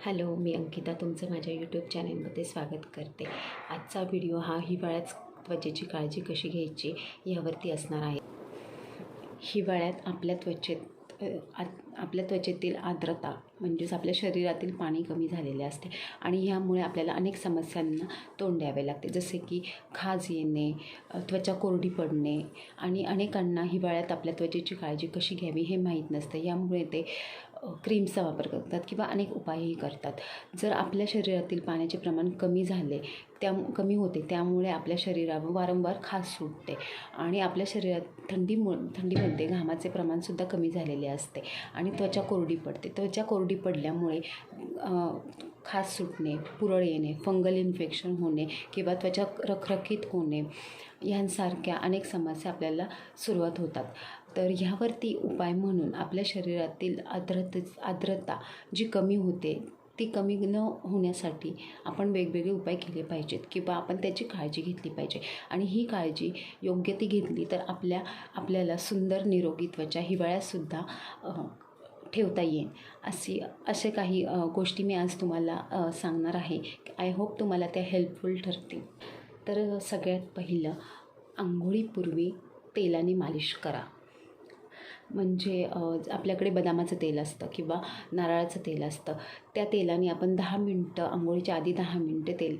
Hello, मी अंकिता तुमचं माझ्या YouTube चॅनलमध्ये स्वागत करते. आजचा व्हिडिओ हा हिवाळ्यात त्वचेची काळजी कशी घ्यायची यावरती असणार आहे. हिवाळ्यात आपल्या त्वचेतील आर्द्रता म्हणजेच आपल्या शरीरातील पाणी कमी झालेले असते आणि ह्यामुळे आपल्याला अनेक समस्यांना तोंड द्यावे लागते, जसे की खाज येणे, त्वचा कोरडी पडणे आणि अनेकांना हिवाळ्यात आपल्या त्वचेची काळजी कशी घ्यावी हे माहीत नसतं. यामुळे ते क्रीम्सचा वापर करतात किंवा अनेक उपायही करतात. जर आपल्या शरीरातील पाण्याचे प्रमाण कमी होते त्यामुळे आपल्या शरीरावर वारंवार खाज सुटते आणि आपल्या शरीरात थंडीमध्ये घामाचे प्रमाणसुद्धा कमी झालेले असते आणि त्वचा कोरडी पडते. त्वचा कोरडी पडल्यामुळे खाज सुटणे, पुरळ येणे, फंगल इन्फेक्शन होणे किंवा त्वचा रखरखीत होणे यांसारख्या अनेक समस्या आपल्याला सुरुवात होतात. तर ह्यावरती उपाय म्हणून आपल्या शरीरातील आर्द्रता जी कमी होते ती कमी न होण्यासाठी आपण वेगवेगळे उपाय केले पाहिजेत किंवा आपण त्याची काळजी घेतली पाहिजे आणि ही काळजी योग्य ती घेतली तर आपल्याला सुंदर निरोगी त्वचा हिवाळ्यातसुद्धा ठेवता येईल. असे काही गोष्टी मी आज तुम्हाला सांगणार आहे. आय होप तुम्हाला त्या हेल्पफुल ठरतील. तर सगळ्यात पहिलं, अंघोळीपूर्वी तेलाने मालिश करा. म्हणजे आपल्याकडे बदामाचं तेल असतं किंवा नारळाचं तेल असतं, त्या तेलाने आपण 10 मिनटं अंघोळीच्या आधी 10 मिनटं तेल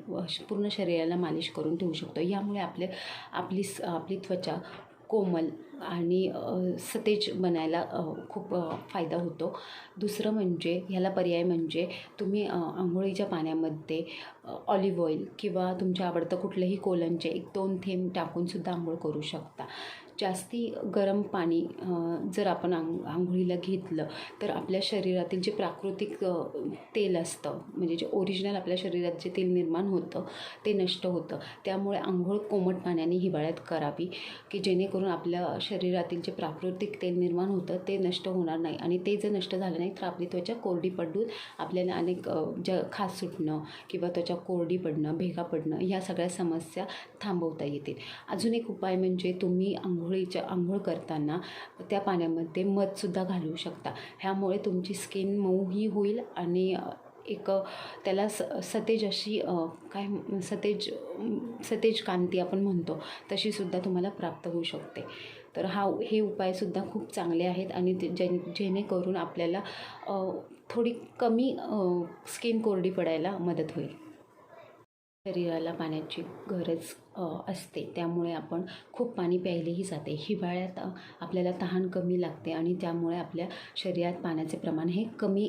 पूर्ण शरीराला मालिश करून ठेवू शकतो. यामुळे आपली त्वचा कोमल आणि सतेज बनायला खूप फायदा होतो. दुसरं म्हणजे ह्याला पर्याय म्हणजे तुम्ही अंघोळीच्या पाण्यामध्ये ऑलिव्ह ऑइल किंवा तुमच्या आवडतं कुठलंही कोलनचे 1-2 थेंब टाकूनसुद्धा आंघोळ करू शकता. जास्ती गरम पाणी जर आपण आंघोळीला घेतलं तर आपल्या शरीरातील जे प्राकृतिक तेल असतं, म्हणजे जे ओरिजिनल आपल्या शरीरात जे तेल निर्माण होतं ते नष्ट होतं. त्यामुळे आंघोळ कोमट पाण्याने हिवाळ्यात करावी की जेणेकरून आपल्या शरीरातील जे प्राकृतिक तेल निर्माण होतं ते नष्ट होणार नाही आणि ते जर नष्ट झालं नाही तर आपली त्वचा कोरडी पडून आपल्याला अनेक खाज सुटणं किंवा त्वचा कोरडी पडणं, भेगा पडणं ह्या सगळ्या समस्या थांबवता येतील. अजून एक उपाय म्हणजे तुम्ही आंघोळ करताना त्या पाण्यामध्ये मधसुद्धा घालू शकता. ह्यामुळे तुमची स्किन मऊही होईल आणि एक त्याला सतेज अशी सतेज कांती आपण म्हणतो तशीसुद्धा तुम्हाला प्राप्त होऊ शकते. तर हे उपायसुद्धा खूप चांगले आहेत आणि जेणेकरून आपल्याला थोडी कमी स्किन कोरडी पडायला मदत होईल. शरीराला पाण्याची गरज असते त्यामुळे आपण खूप पाणी प्यायलेही जाते. हिवाळ्यात आपल्याला तहान कमी लागते आणि त्यामुळे आपल्या शरीरात पाण्याचे प्रमाण हे कमी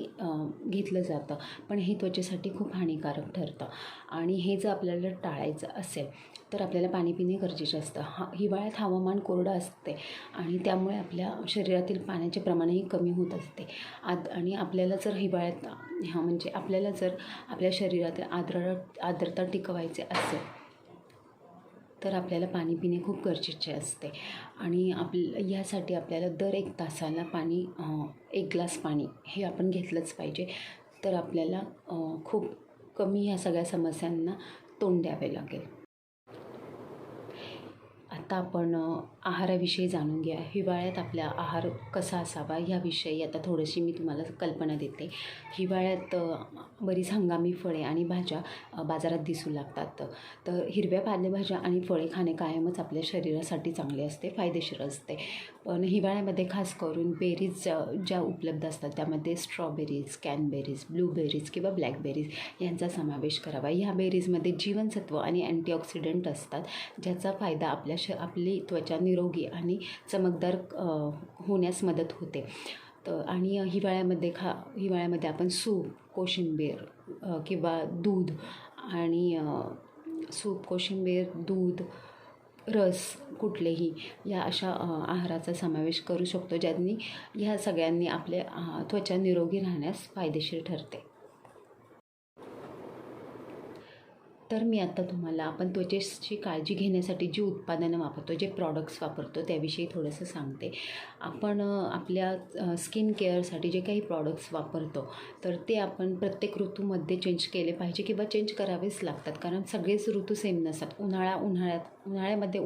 घेतलं जातं, पण हे त्वचेसाठी खूप हानिकारक ठरतं आणि हे जर आपल्याला टाळायचं असेल तर आपल्याला पाणी पिणे गरजेचे असतं. हिवाळ्यात हवामान कोरडं असते आणि त्यामुळे आपल्या शरीरातील पाण्याचे प्रमाणही कमी होत असते आणि आपल्याला जर हिवाळ्यात म्हणजे आपल्याला जर आपल्या शरीरातील आर्द्रता टिकवायचे असेल तर आपल्याला पाणी पिणे खूप गरजेचे असते आणि यासाठी आपल्याला दर 1 तासाला 1 ग्लास पाणी हे आपण घेतलंच पाहिजे. तर आपल्याला खूप कमी ह्या सगळ्या समस्यांना तोंड द्यावे लागेल. आता आपण आहाराविषयी जाणून घ्या. हिवाळ्यात आपला आहार कसा असावा ह्याविषयी आता थोडीशी मी तुम्हाला कल्पना देते. हिवाळ्यात बरीच हंगामी फळे आणि भाज्या बाजारात दिसू लागतात. तर हिरव्या पालेभाज्या आणि फळे खाणे कायमच आपल्या शरीरासाठी चांगले असते, फायदेशीर असते. पण हिवाळ्यामध्ये खास करून बेरीज ज्या उपलब्ध असतात त्यामध्ये स्ट्रॉबेरीज, कॅनबेरीज, ब्लूबेरीज किंवा ब्लॅकबेरीज यांचा समावेश करावा. ह्या बेरीजमध्ये जीवनसत्व आणि अँटीऑक्सिडंट असतात, ज्याचा फायदा आपली त्वचा निरोगी आणि चमकदार होण्यास मदत होते. आणि हिवाळ्यामध्ये आपण सूप, कोशिंबीर किंवा दूध आणि दूध, रस कुठलेही या अशा आहाराचा समावेश करू शकतो, ज्यांनी ह्या सगळ्यांनी आपल्या त्वचा निरोगी राहण्यास फायदेशीर ठरते. तर मी आता तुम्हाला आपण त्वचेची काळजी घेण्यासाठी जी उत्पादनं वापरतो, जे प्रॉडक्ट्स वापरतो त्याविषयी थोडंसं सांगते. आपण आपल्या स्किन केअरसाठी जे काही प्रॉडक्ट्स वापरतो तर ते आपण प्रत्येक ऋतूमध्ये चेंज केले पाहिजे किंवा चेंज करावेच लागतात, कारण सगळेच ऋतू सेम नसतात. उन्हाळ्यामध्ये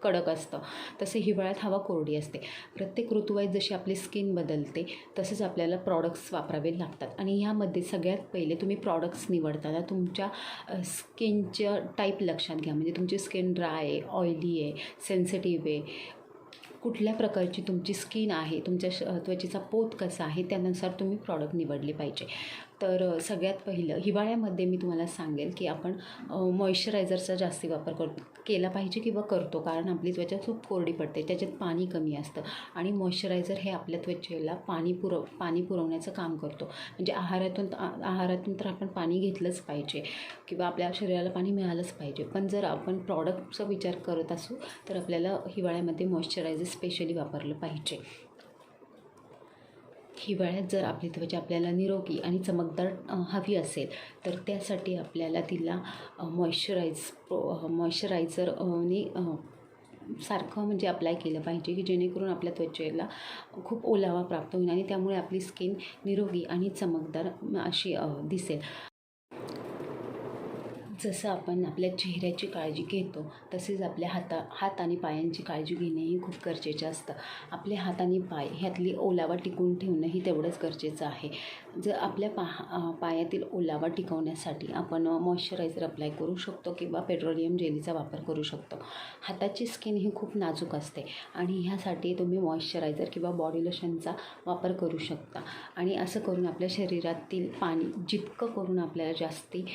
कडक असतं, तसे हिवाळ्यात हवा कोरडी असते. प्रत्येक ऋतूवाईज जशी आपली स्किन बदलते तसंच आपल्याला प्रॉडक्ट्स वापरावे लागतात. आणि ह्यामध्ये सगळ्यात पहिले तुम्ही प्रॉडक्ट्स निवडताना तुमच्या स्किनचं टाईप लक्षात घ्या. म्हणजे तुमची स्किन ड्राय आहे, ऑइली आहे, सेन्सिटिव्ह आहे, कुठल्या प्रकारची तुमची स्किन आहे, तुमच्या त्वचेचा पोत कसा आहे, त्यानुसार तुम्ही प्रॉडक्ट निवडले पाहिजे. तर सगळ्यात पहिलं हिवाळ्यामध्ये मी तुम्हाला सांगेल की आपण मॉइश्चरायझरचा जास्ती वापर केला पाहिजे किंवा करतो, कारण आपली त्वचा खूप कोरडी पडते, त्याच्यात पाणी कमी असतं. आणि मॉइश्चरायझर हे आपल्या त्वचेला पाणी पुरवण्याचं काम करतो. म्हणजे आहारातून तर आपण पाणी घेतलंच पाहिजे किंवा आपल्या शरीराला पाणी मिळालंच पाहिजे. पण जर आपण प्रॉडक्टचा विचार करत असू तर आपल्याला हिवाळ्यामध्ये मॉइश्चरायझर स्पेशली वापरलं पाहिजे. हिवाळ्यात जर आपली त्वचा आपल्याला निरोगी आणि चमकदार हवी असेल तर त्यासाठी आपल्याला तिला मॉइश्चरायझरने सारखं म्हणजे अप्लाय केलं पाहिजे की जेणेकरून आपल्या त्वचेला खूप ओलावा प्राप्त होईल आणि त्यामुळे आपली स्किन निरोगी आणि चमकदार अशी दिसेल. जसं आपण आपल्या चेहऱ्याची काळजी घेतो तसेच आपल्या हात आणि पायांची काळजी घेणेही खूप गरजेचं असतं. आपले हात आणि पाय ह्यातली ओलावा टिकवून ठेवणंही तेवढंच गरजेचं आहे. जर आपल्या पायातील ओलावा टिकवण्यासाठी आपण मॉइश्चरायझर अप्लाय करू शकतो किंवा पेट्रोलियम जेलीचा वापर करू शकतो. हाताची स्किन ही खूप नाजूक असते आणि ह्यासाठी तुम्ही मॉइश्चरायझर किंवा बॉडी लोशनचा वापर करू शकता. आणि असं करून आपल्या शरीरातील पाणी जितकं करून आपल्याला जास्ती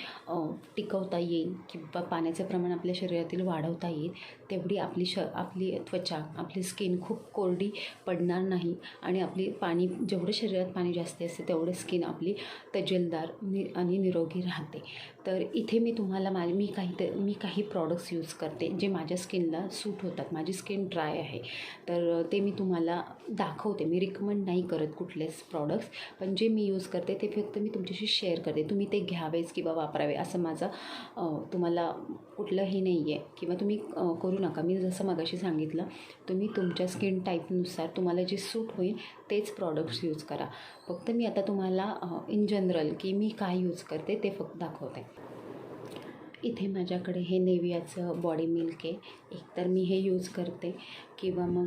टिकवता येईल किंवा पाण्याचं प्रमाण आपल्या शरीरातील वाढवता येईल तेवढी आपली त्वचा, आपली स्किन खूप कोरडी पडणार नाही आणि जेवढं शरीरात पाणी जास्त असते तेवढं स्किन आपली तजेलदार आणि निरोगी राहते. तर इथे मी तुम्हाला मी काही प्रॉडक्ट्स यूज करते जे माझ्या स्किनला सूट होतात. माझी स्किन ड्राय आहे तर ते मी तुम्हाला दाखवते. मी रिकमेंड नाही करत कुठलेच प्रॉडक्ट्स, पण जे मी यूज करते ते फक्त मी तुमच्याशी शेअर करते. तुम्ही ते घ्यावेच किंवा वापरावे असं माझं तुम्हाला कुठलंही नाही आहे किंवा तुम्ही करू नका. मी जसं मगाशी सांगितलं तुम्ही तुमच्या स्किन टाईपनुसार तुम्हाला जे सूट होईल तेच प्रॉडक्ट्स यूज करा. फक्त मी आता तुम्हाला इन जनरल की मी काय यूज करते ते फक्त दाखवते. इथे माझ्याकडे हे नेवियाचं बॉडी मिल्क आहे. एकतर मी हे यूज करते किंवा मग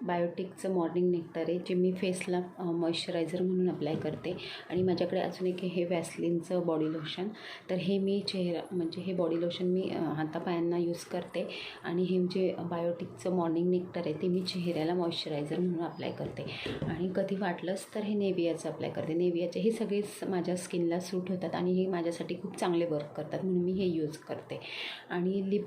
बायोटिकचं मॉर्निंग नेक्टर आहे जे मी फेसला मॉइश्चरायझर म्हणून अप्लाय करते. आणि माझ्याकडे अजून एक हे व्हॅसलिनचं बॉडी लोशन. तर हे मी हे बॉडी लोशन मी हातापायांना यूज करते आणि हे जे बायोटिकचं मॉर्निंग नेक्टर आहे ते मी चेहऱ्याला मॉइश्चरायझर म्हणून अप्लाय करते. आणि कधी वाटलंच तर हे नेवियाचं अप्लाय करते. नेवियाचे हे सगळेच माझ्या स्किनला सूट होतात आणि हे माझ्यासाठी खूप चांगले वर्क करतात म्हणून मी हे यूज करते. आणि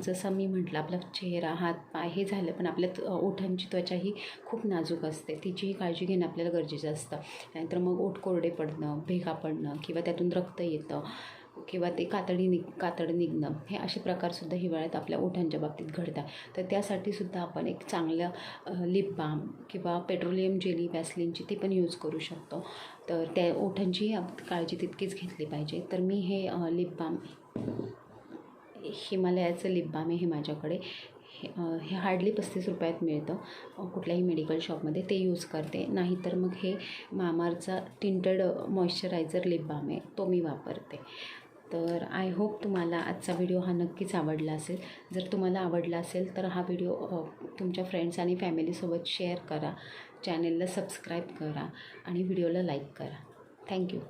जसं मी म्हटलं आपला चेहरा, हात, पाय हे झालं, पण आपल्या ओठांची त्वचा ही खूप नाजूक असते. तिचीही काळजी घेणं आपल्याला गरजेचं असतं. नाहीतर मग ओठ कोरडे पडणं, भेगा पडणं किंवा त्यातून रक्त येतं किंवा ते कातड निघणं हे असे प्रकारसुद्धा हिवाळ्यात आपल्या ओठांच्या बाबतीत घडतात. तर त्यासाठीसुद्धा आपण एक चांगलं लिप बाम किंवा पेट्रोलियम जेली व्हॅसलिनची ती पण यूज करू शकतो. तर त्या ओठांची काळजी तितकीच घेतली पाहिजे. तर मी हे लिप बाम हिमालयाचं लिप बाम आहे हे माझ्याकडे. हे हार्डली 35 रुपयात मिळतं कुठल्याही मेडिकल शॉपमध्ये, ते यूज करते. नाहीतर मग हे मामाअर्थचा टिंटेड मॉइश्चरायझर लिप बाम आहे तो मी वापरते. तर आय होप तुम्हाला आजचा व्हिडिओ हा नक्कीच आवडला असेल. जर तुम्हाला आवडला असेल तर हा व्हिडिओ तुमच्या फ्रेंड्स आणि फॅमिलीसोबत शेअर करा, चॅनलला सबस्क्राईब करा आणि व्हिडिओला लाईक करा. थँक्यू.